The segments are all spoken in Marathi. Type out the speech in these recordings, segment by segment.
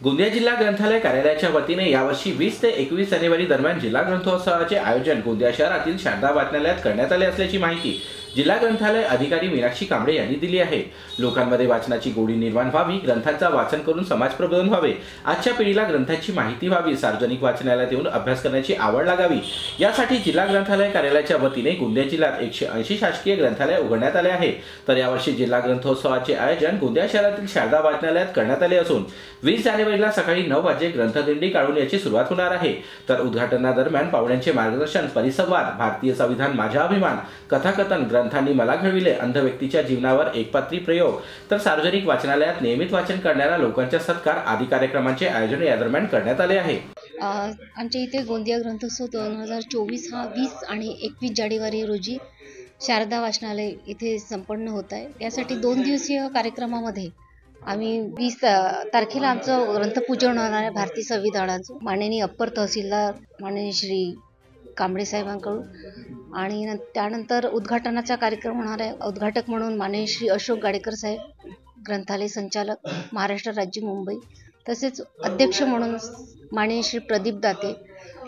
गोंदिया जिल्हा ग्रंथालय कार्यालयाच्या वतीने यावर्षी 20 ते 21 जानेवारी दरम्यान जिल्हा ग्रंथोत्सवाचे आयोजन गोंदिया शहरातील शारदा वाचनालयात करण्यात आले असल्याची माहिती जिल्हा ग्रंथालय अधिकारी मीनाक्षी कांबळे यांनी दिली आहे। लोकांमध्ये वाचनाची गोडी निर्माण व्हावी, ग्रंथांचा वाचन करून समाज प्रबोधन व्हावे, आजच्या पिढीला ग्रंथांची माहिती व्हावी, सार्वजनिक वाचनालयात येऊन अभ्यास करण्याची आवड लागावी, यासाठी जिल्हा ग्रंथालय कार्यालयाच्या वतीने गोंदिया जिल्ह्यात 180 शासकीय ग्रंथालय उघडण्यात आले आहे। तर यावर्षी जिल्हा ग्रंथोत्सवाचे आयोजन गोंदिया शहरातील शारदा वाचनालयात करण्यात आले असून 20 जानेवारीला सकाळी 9 वाजे ग्रंथदिंडी काढून याची सुरुवात होणार आहे। तर उद्घाटनादरम्यान पाहुण्यांचे मार्गदर्शन, परिसंवाद, भारतीय संविधान माझा अभिमान, कथाकथन, ग्रंथांनी मला घडविले, अंध व्यक्तीच्या जीवनावर एकपात्री प्रयोग, तर सार्वजनिक वाचनालयात नियमित वाचन करणाऱ्या लोकांचा सत्कार आदी कार्यक्रमांचे आयोजन या दरम्यान करण्यात आले आहे। आमच्या इथे गोंदिया ग्रंथोत्सव 2024 हा 20 आणि 21 जानेवारी रोजी शारदा वाचनालय इथे संपन्न होत आहे। यासाठी 2 दिवसीय कार्यक्रमामध्ये आम्ही 20 तारखेला आमचं ग्रंथपूजन होणार आहे भारतीय संविधानाचं, माननीय अप्पर तहसीलदार माननीय श्री कांबळे साहेबांकडून, आणि त्यानंतर उद्घाटनाचा कार्यक्रम होणार आहे। उद्घाटक म्हणून माननीय श्री अशोक गाडेकर साहेब, ग्रंथालय संचालक महाराष्ट्र राज्य मुंबई, तसेच अध्यक्ष म्हणून माननीय श्री प्रदीप दाते,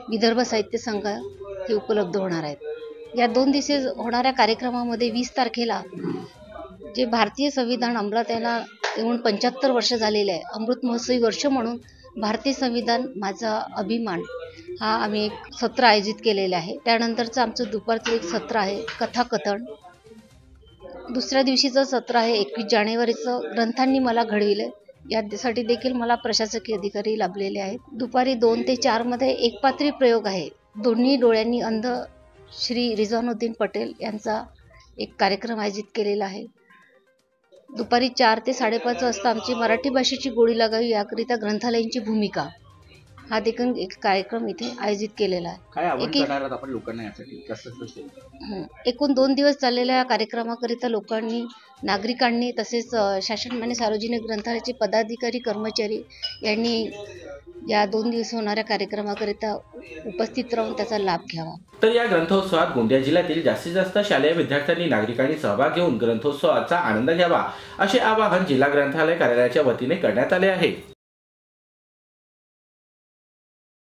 विदर्भ साहित्य संघ हे उपलब्ध होणार आहेत। या 2 दिवशी होणाऱ्या कार्यक्रमामध्ये 20 तारखेला जे भारतीय संविधान अंमलात येऊन 75 वर्ष झालेले आहे, अमृत महोत्सवी वर्ष म्हणून भारतीय संविधान माझा अभिमान हा आम्ही एक सत्र आयोजित केलेलं आहे। त्यानंतरचं आमचं दुपारचं एक सत्र आहे कथाकथन। दुसऱ्या दिवशीचं सत्र आहे 21 जानेवारीचं ग्रंथांनी मला घडविले, यासाठी देखील मला प्रशासकीय अधिकारी लाभलेले आहेत। दुपारी 2 ते 4 मध्ये एकपात्री प्रयोग आहे, दोन्ही डोळ्यांनी अंध श्री रिझवानुद्दीन पटेल यांचा एक कार्यक्रम आयोजित केलेला आहे। दुपारी 4 ते 5:30 वाजता आमची मराठी भाषेची गोडी लागावी याकरिता ग्रंथालयांची भूमिका हा देखील एक कार्यक्रम इथे आयोजित केलेला आहे। एकूण 2 दिवस चाललेल्या कार्यक्रमाकरिता लोकांनी, नागरिकांनी, तसेच शासनमान्य सार्वजनिक ग्रंथालयाचे पदाधिकारी, कर्मचारी यांनी या 2 दिवस होणाऱ्या कार्यक्रमाकरिता उपस्थित राहून त्याचा लाभ घ्यावा। तर या ग्रंथोत्सवात गोंदिया जिल्ह्यातील जास्तीत जास्त शालेय विद्यार्थ्यांनी, नागरिकांनी सहभाग घेऊन ग्रंथोत्सवाचा आनंद घ्यावा, असे आवाहन जिल्हा ग्रंथालय कार्यालयाच्या वतीने करण्यात आले आहे।